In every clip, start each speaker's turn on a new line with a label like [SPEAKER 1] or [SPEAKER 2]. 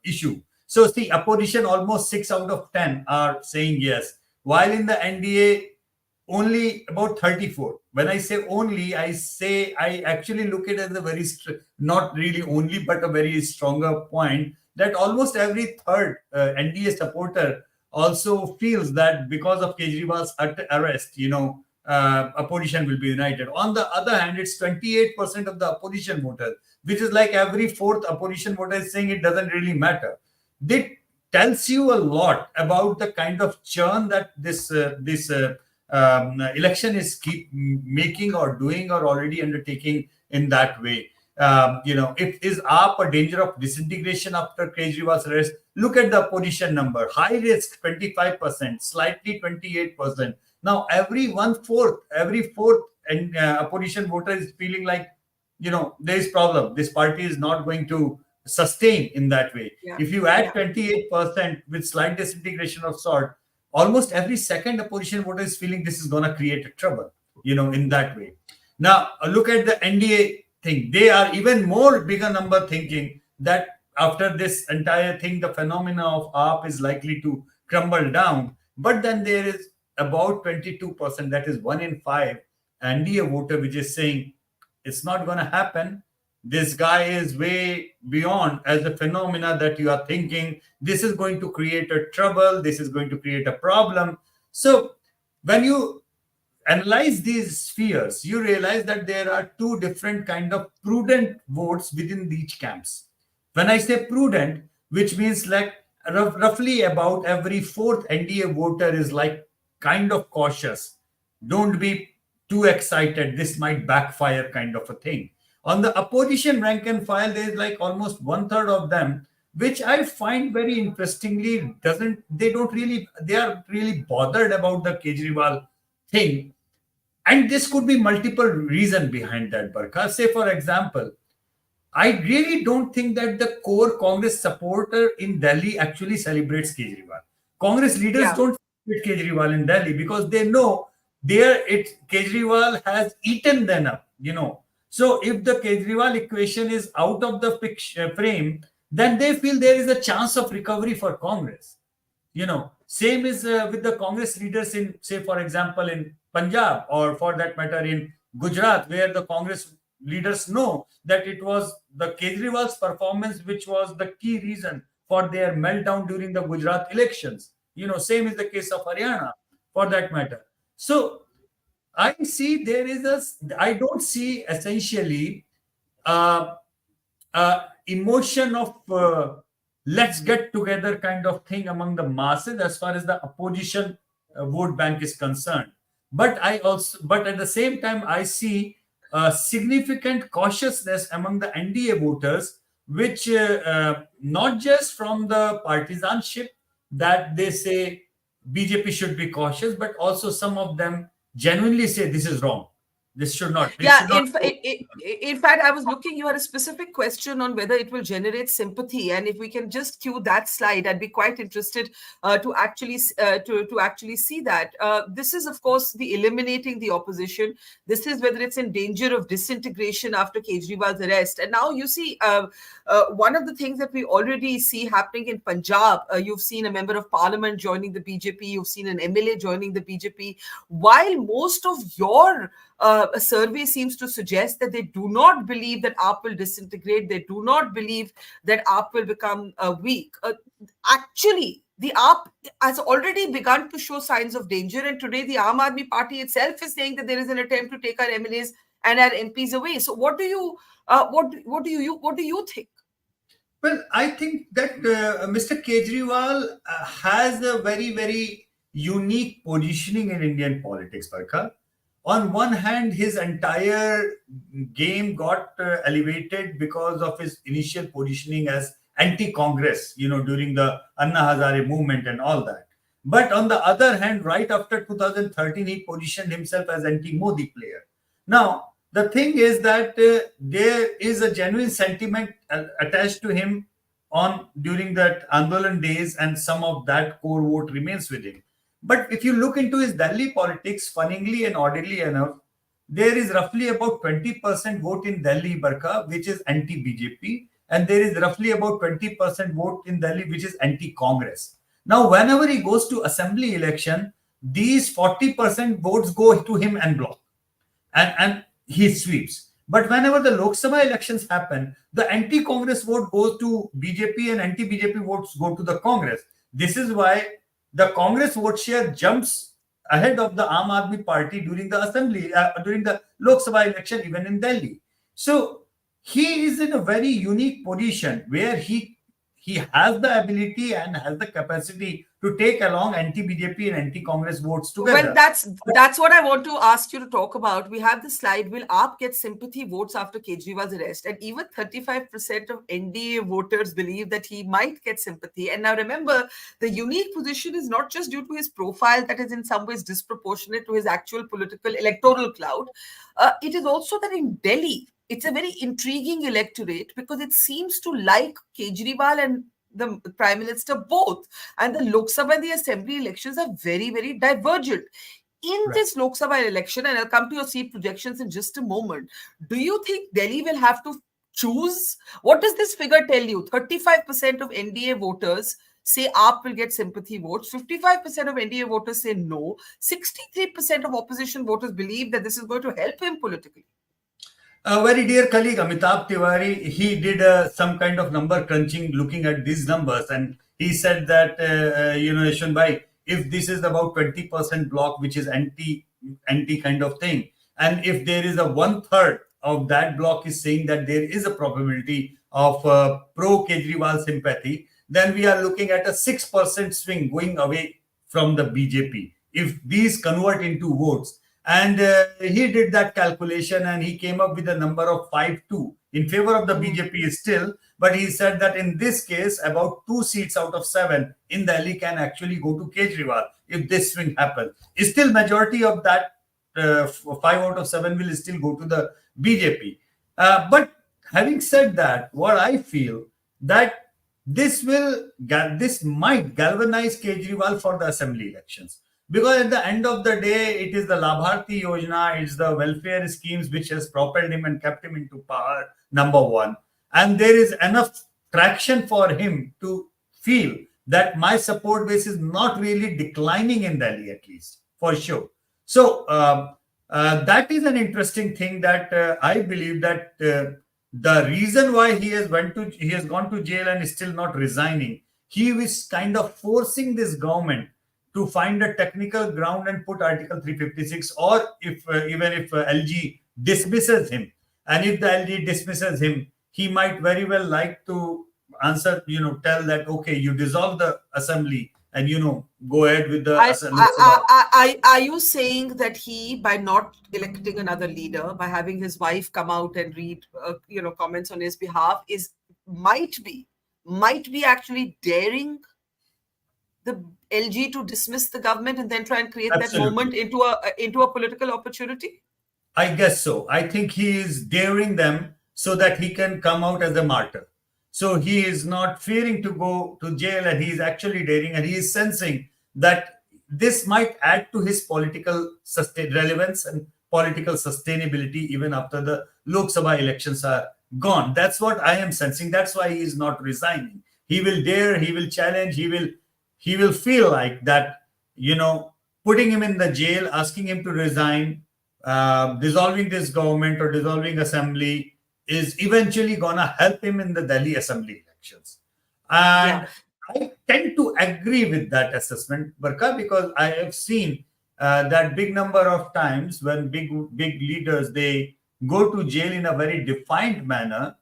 [SPEAKER 1] issue. So see, opposition almost 6 out of 10 are saying yes, while in the NDA only about 34. When I say only, I say I actually look at it as a very not really only, but a very stronger point that almost every third NDA supporter also feels that because of Kejriwal's arrest, opposition will be united. On the other hand, it's 28% of the opposition voters, which is like every fourth opposition voter is saying it doesn't really matter. This tells you a lot about the kind of churn that this election is keep making or doing or already undertaking in that way. It is up a danger of disintegration after Kejriwal's arrest. Look at the opposition number: high risk 25%, slightly 28%. Now every fourth and opposition voter is feeling like there is problem. This party is not going to sustain in that way.
[SPEAKER 2] Yeah.
[SPEAKER 1] If you add 28% with slight disintegration of sort, almost every second opposition voter is feeling this is going to create a trouble, in that way. Now, look at the NDA thing. They are even more bigger number thinking that after this entire thing, the phenomena of AAP is likely to crumble down. But then there is about 22%, that is 1 in 5 NDA voter, which is saying it's not going to happen. This guy is way beyond as the phenomena that you are thinking. This is going to create a trouble. This is going to create a problem. So when you analyze these fears, you realize that there are two different kind of prudent votes within each camps. When I say prudent, which means like roughly about every fourth NDA voter is like kind of cautious. Don't be too excited. This might backfire kind of a thing. On the opposition rank and file, there is like almost 1/3 of them, which I find very interestingly they are really bothered about the Kejriwal thing. And this could be multiple reasons behind that, Barkha. Say, for example, I really don't think that the core Congress supporter in Delhi actually celebrates Kejriwal. Congress leaders don't celebrate Kejriwal in Delhi because they know Kejriwal has eaten them up, So if the Kejriwal equation is out of the frame, then they feel there is a chance of recovery for Congress. Same is with the Congress leaders in, say, for example, in Punjab or for that matter in Gujarat, where the Congress leaders know that it was the Kejriwal's performance which was the key reason for their meltdown during the Gujarat elections. Same is the case of Haryana for that matter. So I don't see essentially emotion of let's get together kind of thing among the masses as far as the opposition vote bank is concerned. But at the same time, I see significant cautiousness among the NDA voters, which not just from the partisanship that they say BJP should be cautious, but also some of them genuinely say this is wrong. This should not.
[SPEAKER 2] In fact, I was looking, you had a specific question on whether it will generate sympathy. And if we can just cue that slide, I'd be quite interested to actually see that. This is, of course, the eliminating the opposition. This is whether it's in danger of disintegration after Kejriwal's arrest. And now you see one of the things that we already see happening in Punjab, you've seen a member of parliament joining the BJP. You've seen an MLA joining the BJP. While most of your a survey seems to suggest that they do not believe that AAP will disintegrate. They do not believe that AAP will become weak. Actually, the AAP has already begun to show signs of danger. And today, the Aam Aadmi Party itself is saying that there is an attempt to take our MLAs and our MPs away. So, what do you think?
[SPEAKER 1] Well, I think that Mr. Kejriwal has a very, very unique positioning in Indian politics, Barkha. On one hand, his entire game got elevated because of his initial positioning as anti-Congress, during the Anna Hazare movement and all that. But on the other hand, right after 2013, he positioned himself as anti-Modi player. Now, the thing is that there is a genuine sentiment attached to him during that Andolan days, and some of that core vote remains with him. But if you look into his Delhi politics, funnily and oddly enough, there is roughly about 20% vote in Delhi, Barkha, which is anti-BJP. and there is roughly about 20% vote in Delhi, which is anti-Congress. Now, whenever he goes to assembly election, these 40% votes go to him en bloc, and he sweeps. But whenever the Lok Sabha elections happen, the anti-Congress vote goes to BJP and anti-BJP votes go to the Congress. This is why the Congress vote share jumps ahead of the Aam Aadmi Party during the during the Lok Sabha election, even in Delhi. So he is in a very unique position where he has the ability and has the capacity to take along anti-BJP and anti-Congress votes together.
[SPEAKER 2] Well, that's what I want to ask you to talk about. We have the slide. Will AAP get sympathy votes after Kejriwal's arrest? And even 35% of NDA voters believe that he might get sympathy. And now remember, the unique position is not just due to his profile that is in some ways disproportionate to his actual political electoral clout. It is also that in Delhi, it's a very intriguing electorate because it seems to like Kejriwal and the Prime Minister both. And the Lok Sabha and the Assembly elections are very, very divergent. In this Lok Sabha election, and I'll come to your seat projections in just a moment, do you think Delhi will have to choose? What does this figure tell you? 35% of NDA voters say AAP will get sympathy votes. 55% of NDA voters say no. 63% of opposition voters believe that this is going to help him politically.
[SPEAKER 1] A very dear colleague, Amitabh Tiwari, he did some kind of number crunching looking at these numbers. And he said that, Yashwant bhai, if this is about 20% block, which is anti kind of thing, and if there is a 1/3 of that block is saying that there is a probability of pro-Kejriwal sympathy, then we are looking at a 6% swing going away from the BJP. If these convert into votes, and he did that calculation and he came up with a number of 5-2 in favor of the BJP still. But he said that in this case, about 2 seats out of 7 in Delhi can actually go to Kejriwal if this swing happens. Still, majority of that 5 out of 7 will still go to the BJP. But having said that, what I feel that this might galvanize Kejriwal for the assembly elections. Because at the end of the day, it is the Labharti Yojana, it's the welfare schemes which has propelled him and kept him into power, number one. And there is enough traction for him to feel that my support base is not really declining in Delhi, at least, for sure. So that is an interesting thing that I believe that the reason why he has gone to jail and is still not resigning, he is kind of forcing this government to find a technical ground and put Article 356, or if even if LG dismisses him, and if the LG dismisses him, he might very well like to answer, tell that, okay, you dissolve the assembly and, go ahead with the assembly.
[SPEAKER 2] Are you saying that he, by not electing another leader, by having his wife come out and read, comments on his behalf, might be actually daring the LG to dismiss the government and then try and create that moment into a political opportunity?
[SPEAKER 1] I guess so. I think he is daring them so that he can come out as a martyr. So he is not fearing to go to jail, and he is actually daring, and he is sensing that this might add to his political relevance and political sustainability even after the Lok Sabha elections are gone. That's what I am sensing. That's why he is not resigning. He will dare, he will challenge, he will feel like that, putting him in the jail, asking him to resign, dissolving this government or dissolving assembly is eventually going to help him in the Delhi assembly elections. And I tend to agree with that assessment, Barkha, because I have seen that big number of times when big leaders, they go to jail in a very defined manner,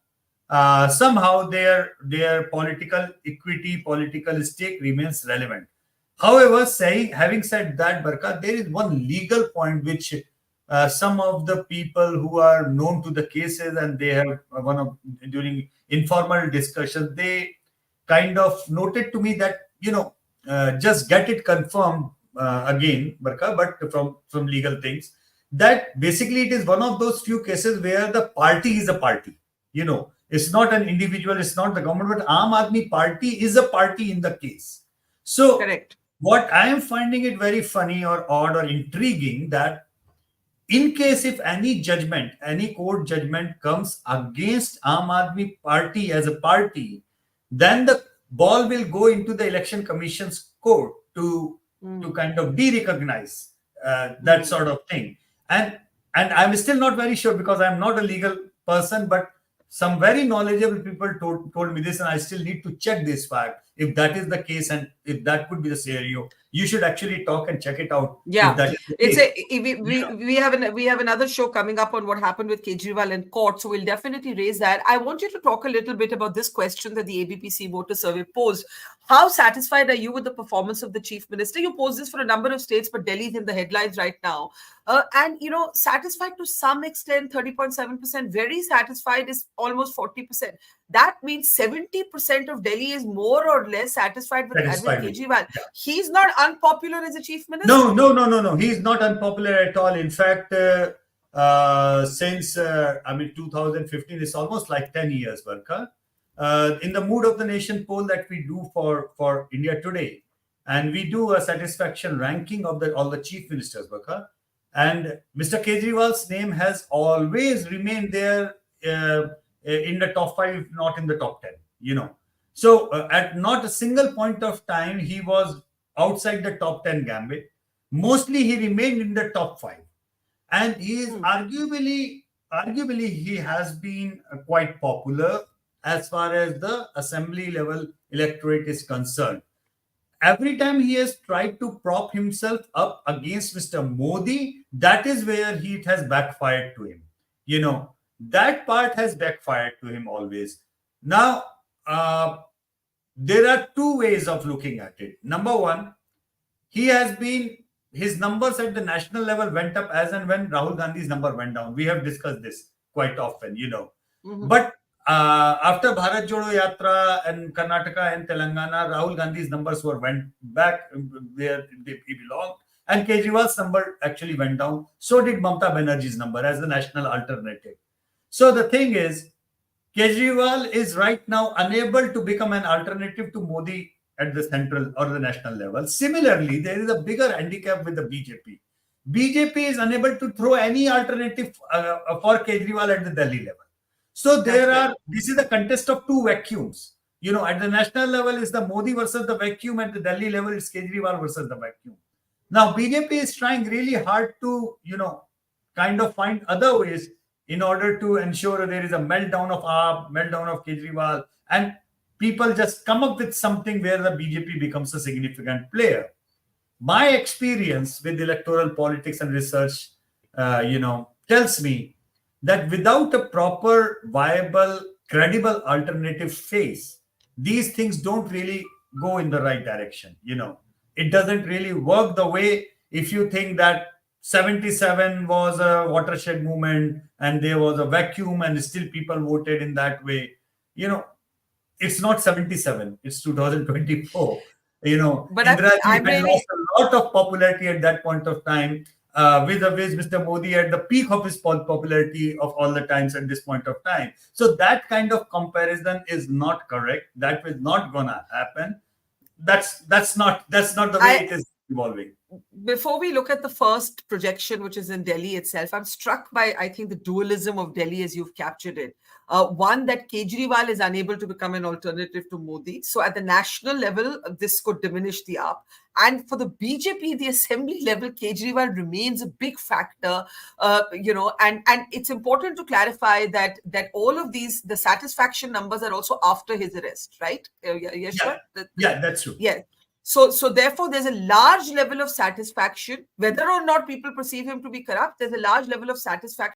[SPEAKER 1] somehow their political equity, political stake remains relevant. However, having said that, Barkha, there is one legal point which some of the people who are known to the cases, and they have during informal discussions, they kind of noted to me that just get it confirmed again, Barkha, but from legal things, that basically it is one of those few cases where the party is a party. It's not an individual, it's not the government, but Aam Aadmi Party is a party in the case. So what I am finding it very funny or odd or intriguing, that in case if any judgment, any court judgment comes against Aam Aadmi Party as a party, then the ball will go into the Election Commission's court to kind of de-recognize that sort of thing. And I'm still not very sure because I'm not a legal person, but some very knowledgeable people told me this, and I still need to check this fact. If that is the case, and if that could be the scenario, you should actually talk and check it out.
[SPEAKER 2] Yeah,
[SPEAKER 1] if that is the case.
[SPEAKER 2] We have another show coming up on what happened with Kejriwal in court, so we'll definitely raise that. I want you to talk a little bit about this question that the ABP-Cvoter survey posed. How satisfied are you with the performance of the chief minister? You posed this for a number of states, but Delhi is in the headlines right now. And satisfied to some extent, 30.7%. Very satisfied is almost 40%. That means 70% of Delhi is more or less satisfied with Arvind Kejriwal.
[SPEAKER 1] Yeah.
[SPEAKER 2] He's not unpopular as a chief minister.
[SPEAKER 1] No. He's not unpopular at all. In fact, since 2015, it's almost like 10 years, Barkha. In the Mood of the Nation poll that we do for India Today, and we do a satisfaction ranking of all the chief ministers, Barkha. And Mr. Kejriwal's name has always remained there in the top 5, not in the top 10, So at not a single point of time, he was outside the top 10 gambit. Mostly he remained in the top 5. And he is arguably he has been quite popular as far as the assembly level electorate is concerned. Every time he has tried to prop himself up against Mr. Modi, that is where it has backfired to him. That part has backfired to him always. Now, there are two ways of looking at it. Number one, his numbers at the national level went up as and when Rahul Gandhi's number went down. We have discussed this quite often, But after Bharat Jodo Yatra and Karnataka and Telangana, Rahul Gandhi's numbers went back where they belonged, and Kejriwal's number actually went down. So did Mamata Banerjee's number as the national alternative. So the thing is, Kejriwal is right now unable to become an alternative to Modi at the central or the national level. Similarly, there is a bigger handicap with the BJP. BJP is unable to throw any alternative for Kejriwal at the Delhi level. So this is a contest of two vacuums. At the national level is the Modi versus the vacuum. At the Delhi level, it's Kejriwal versus the vacuum. Now, BJP is trying really hard to, kind of find other ways in order to ensure there is a meltdown of AAP, meltdown of Kejriwal, and people just come up with something where the BJP becomes a significant player. My experience with electoral politics and research, tells me that without a proper, viable, credible alternative face, these things don't really go in the right direction. It doesn't really work the way if you think that 77 was a watershed movement and there was a vacuum and still people voted in that way. It's not 77, it's 2024.
[SPEAKER 2] But
[SPEAKER 1] Indira had lost a lot of popularity at that point of time. With Mr. Modi at the peak of his popularity of all the times at this point of time. So that kind of comparison is not correct. That is not gonna happen. That's not the way it is evolving.
[SPEAKER 2] Before we look at the first projection, which is in Delhi itself, I'm struck by, I think, the dualism of Delhi as you've captured it. One, that Kejriwal is unable to become an alternative to Modi. So at the national level, this could diminish the AAP. And for the BJP, the assembly level, Kejriwal remains a big factor, and it's important to clarify that all of these, the satisfaction numbers are also after his arrest, right?
[SPEAKER 1] Yashwant? Yeah, that's true.
[SPEAKER 2] Yeah. So therefore, there's a large level of satisfaction, whether or not people perceive him to be corrupt. There's a large level of satisfaction